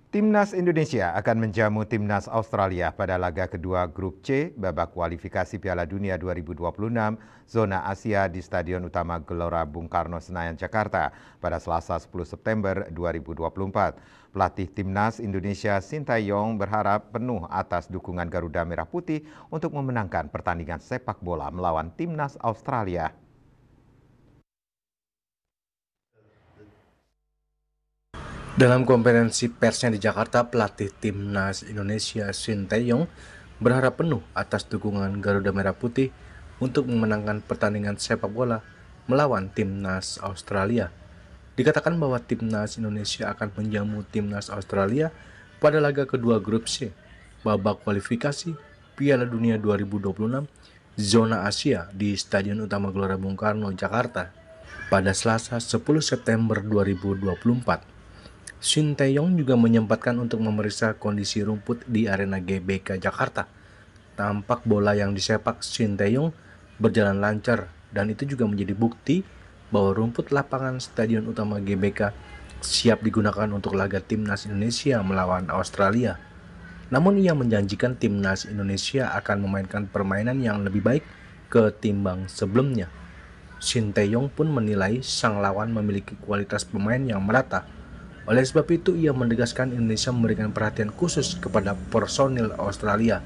Timnas Indonesia akan menjamu Timnas Australia pada laga kedua Grup C babak kualifikasi Piala Dunia 2026 zona Asia di Stadion Utama Gelora Bung Karno Senayan, Jakarta pada Selasa 10 September 2024. Pelatih Timnas Indonesia Sintayong berharap penuh atas dukungan Garuda Merah Putih untuk memenangkan pertandingan sepak bola melawan Timnas Australia. Dalam konferensi persnya di Jakarta, pelatih Timnas Indonesia Sintayong berharap penuh atas dukungan Garuda Merah Putih untuk memenangkan pertandingan sepak bola melawan Timnas Australia. Dikatakan bahwa Timnas Indonesia akan menjamu Timnas Australia pada laga kedua Grup C, babak kualifikasi Piala Dunia 2026 zona Asia di Stadion Utama Gelora Bung Karno, Jakarta pada Selasa 10 September 2024. Sintayong juga menyempatkan untuk memeriksa kondisi rumput di arena GBK Jakarta. Tampak bola yang disepak Sintayong berjalan lancar dan itu juga menjadi bukti bahwa rumput lapangan Stadion Utama GBK siap digunakan untuk laga Timnas Indonesia melawan Australia. Namun ia menjanjikan Timnas Indonesia akan memainkan permainan yang lebih baik ketimbang sebelumnya. Sintayong pun menilai sang lawan memiliki kualitas pemain yang merata. Oleh sebab itu, ia menegaskan Indonesia memberikan perhatian khusus kepada personil Australia.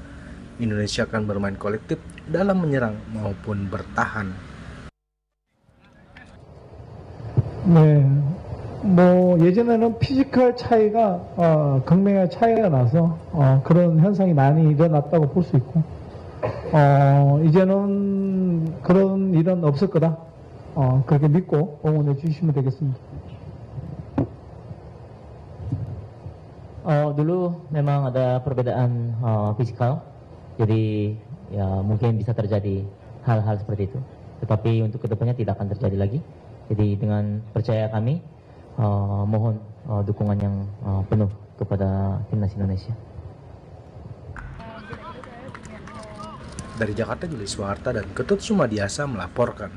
Indonesia akan bermain kolektif dalam menyerang maupun bertahan. 네, 예전에는 피지컬 차이가 극명하게 차이가 나서 그런 현상이 많이 일어났다고 볼 수 있고 이제는 그런 일은 없을 거다. 그렇게 믿고 응원해 주시면 되겠습니다. Dulu memang ada perbedaan fisikal, jadi ya mungkin bisa terjadi hal-hal seperti itu. Tetapi untuk kedepannya tidak akan terjadi lagi. Jadi dengan percaya kami, mohon dukungan yang penuh kepada Timnas Indonesia. Dari Jakarta, Juli Suharta dan Ketut Sumadiasa melaporkan.